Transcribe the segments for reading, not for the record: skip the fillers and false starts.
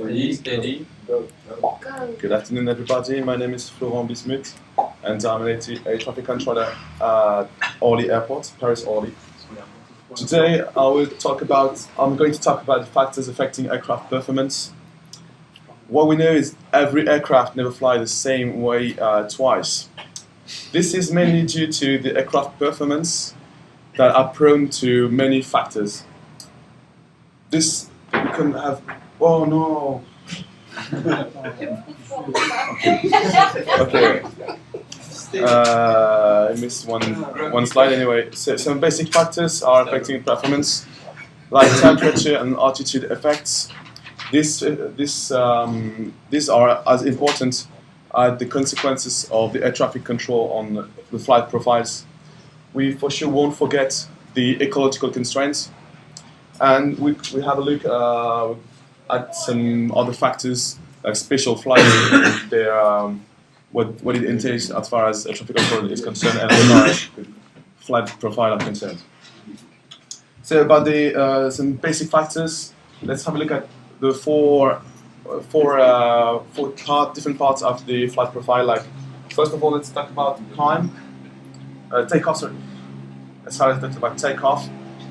Steady. Good afternoon, everybody. My name is Florent Bismuth, and I'm an air traffic controller at Orly Airport, Paris Orly. Today, I'm going to talk about the factors affecting aircraft performance. What we know is every aircraft never flies the same way twice. This is mainly due to the aircraft performance that are prone to many factors. This can have. Oh no! Okay. I missed one slide anyway. So some basic factors are affecting performance, like temperature and altitude effects. These are as important as the consequences of the air traffic control on the flight profiles. We for sure won't forget the ecological constraints, and we have a look at some other factors like special flights, what it entails as far as air traffic control is concerned, and as far as flight profile are concerned. So about the some basic factors, let's have a look at the four different parts of the flight profile. Like first of all, let's talk about takeoff. Sorry, as far as talk about takeoff,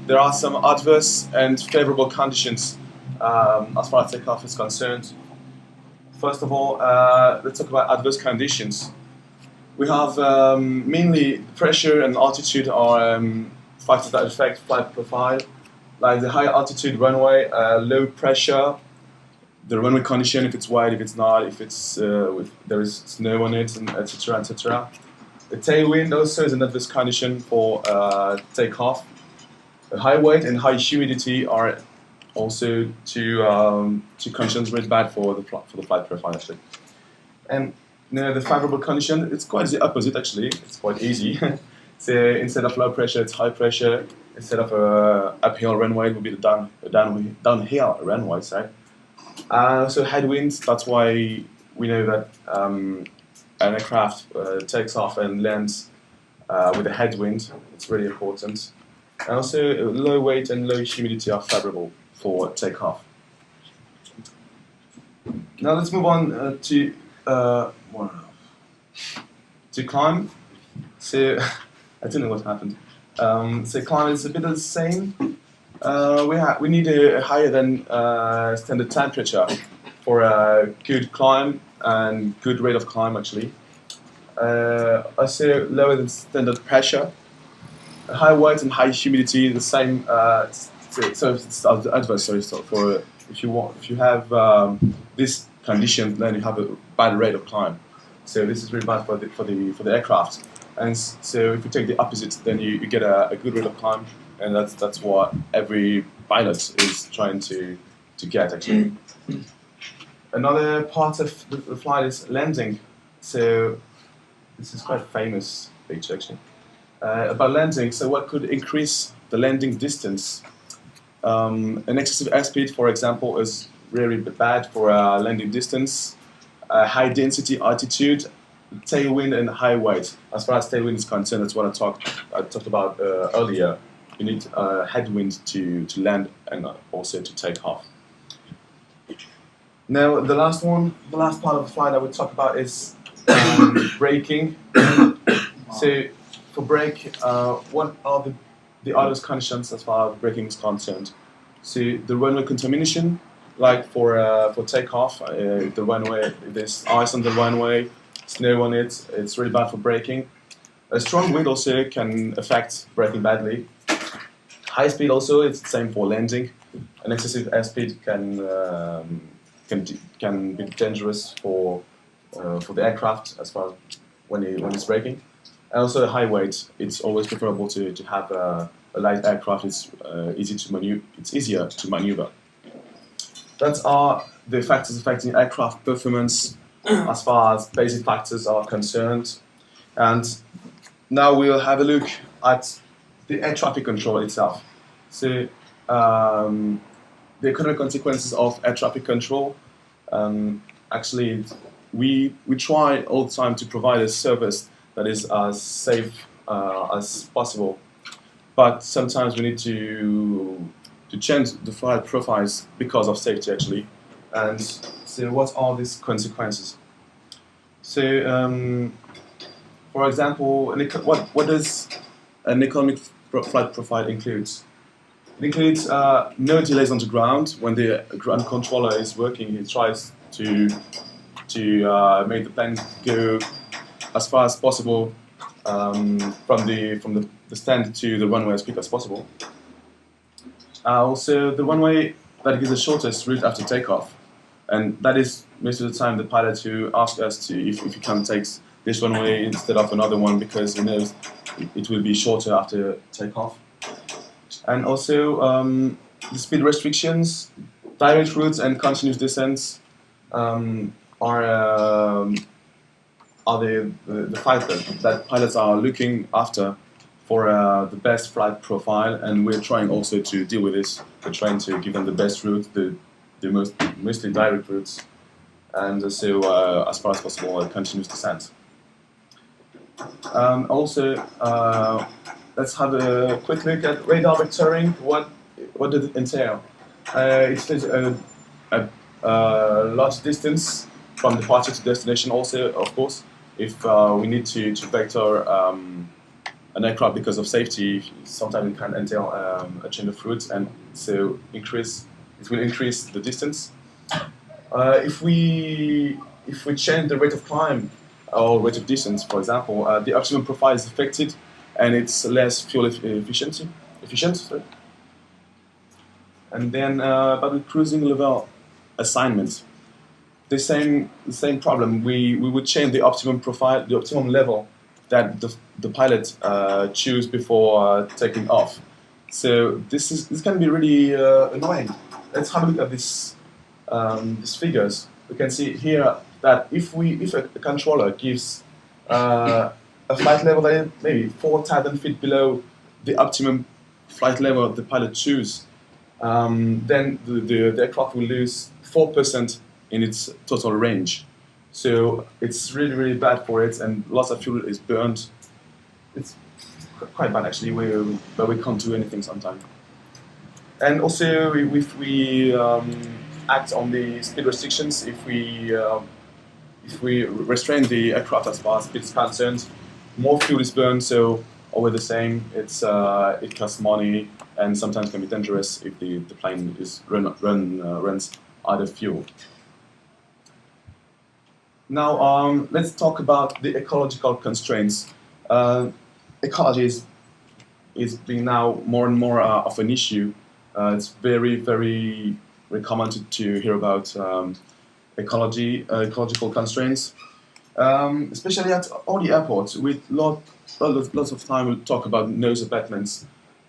there are some adverse and favorable conditions as far as takeoff is concerned. First of all, let's talk about adverse conditions. We have mainly pressure and altitude are factors that affect flight profile, like the high altitude runway, low pressure, the runway condition, if it's wide, if it's not, if it's if there is snow on it, and etc. etc. The tailwind also is an adverse condition for takeoff. The high weight and high humidity are also two conditions really bad for the flight profile actually. And the favorable condition, it's quite the opposite actually. It's quite easy. So instead of low pressure, it's high pressure. Instead of a uphill runway, it would be the downhill runway. Sorry. So headwinds. That's why we know that an aircraft takes off and lands with a headwind. It's really important. And also low weight and low humidity are favorable for takeoff. Now let's move on to climb. So I don't know what happened. So climb is a bit of the same. We need a higher than standard temperature for a good climb and good rate of climb actually. Also lower than standard pressure. High weight and high humidity, the same. So it's adverse. So for if you have this condition, then you have a bad rate of climb. So this is really bad for the aircraft. And so if you take the opposite, then you get a good rate of climb, and that's what every pilot is trying to get actually. Another part of the flight is landing. So this is quite a famous picture actually. About landing, so what could increase the landing distance? An excessive airspeed, for example, is really bad for landing distance. High density altitude, tailwind, and high weight. As far as tailwind is concerned, that's what I talked about earlier. You need a headwind to land and also to take off. Now, the last part of the flight I would talk about is braking. So for brake, what are the other conditions as far as braking is concerned? So the runway contamination, like for takeoff, if there's ice on the runway, snow on it, it's really bad for braking. A strong wind also can affect braking badly. High speed also, it's the same for landing. An excessive airspeed can be dangerous for the aircraft as far as when it's braking. And also high weight, it's always preferable to have a light aircraft. It's easier to maneuver. That are the factors affecting aircraft performance as far as basic factors are concerned. And now we'll have a look at the air traffic control itself. So the economic consequences of air traffic control. Actually, we try all the time to provide a service that is as safe as possible. But sometimes we need to change the flight profiles because of safety actually. And so what are these consequences? So, for example, what does an economic flight profile include? It includes no delays on the ground. When the ground controller is working, he tries to make the plane go as far as possible from the stand to the runway as quick as possible. Also, the runway that gives the shortest route after takeoff, and that is most of the time the pilot who asks us to if he can take this runway instead of another one because he knows it will be shorter after takeoff. And also the speed restrictions, direct routes, and continuous descents are the factors that pilots are looking after for the best flight profile, and we're trying also to deal with this. We're trying to give them the best route, the mostly direct routes, and also as far as possible continuous descent. Also, let's have a quick look at radar vectoring. What does it entail? It's a large distance from departure to destination. Also, of course, if we need to vector an aircraft because of safety, sometimes it can entail a change of route, and so it will increase the distance. If we change the rate of climb or rate of distance, for example, the optimum profile is affected, and it's less fuel efficient. Sorry. And then about the cruising level assignment, the same problem. We would change the optimum profile, the optimum level that the pilot choose before taking off. So this can be really annoying. Let's have a look at these figures. We can see here that if a controller gives a flight level that is maybe 4,000 feet below the optimum flight level the pilot choose, then the aircraft will lose 4% in its total range. So it's really bad for it, and lots of fuel is burned. It's quite bad actually, but we can't do anything sometimes. And also, if we act on the speed restrictions, if we restrain the aircraft as far as speed is concerned, more fuel is burned. So always the same. It costs money, and sometimes can be dangerous if the plane is runs out of fuel. Now let's talk about the ecological constraints. Ecology is being now more and more of an issue. It's very common to hear about ecological constraints, especially at all the airports. With lots of time, we'll talk about noise abatements,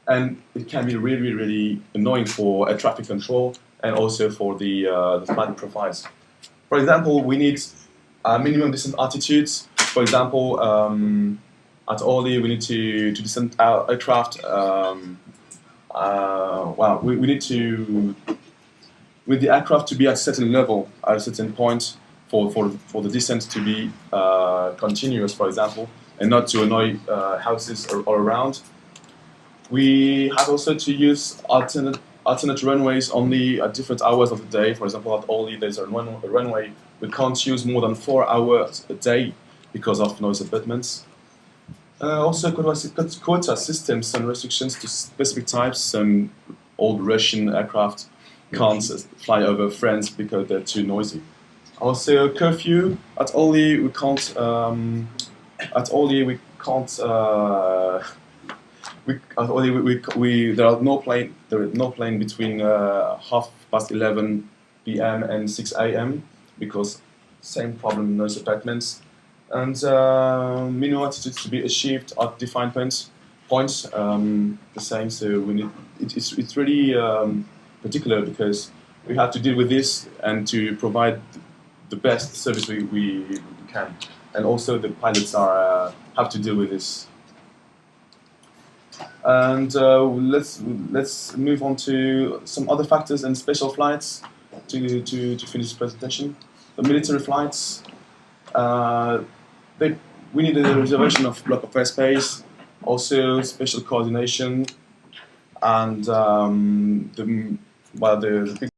and it can be really annoying for air traffic control and also for the flight profiles. For example, we need minimum descent altitudes. For example, at Orly, we need to descend our aircraft. We need to, with the aircraft to be at a certain level, at a certain point, for the descent to be continuous, for example, and not to annoy houses all around. We have also to use alternate runways only at different hours of the day. For example, at Orly, there's a runway we can't use more than 4 hours a day because of noise abatements. Also, quota systems and restrictions to specific types. Some old Russian aircraft can't fly over France because they're too noisy. Also, curfew at Orly. We can't. At Orly, we can't. There are no plane. There is no plane between 11:30 p.m. and 6 a.m. because same problem, noise abatements. And minimum altitudes to be achieved at defined points. The same. So we need. It's really particular because we have to deal with this and to provide the best service we can. And also the pilots have to deal with this. And let's move on to some other factors and special flights to finish this presentation. The military flights. We need a reservation of block of airspace, also special coordination, and the big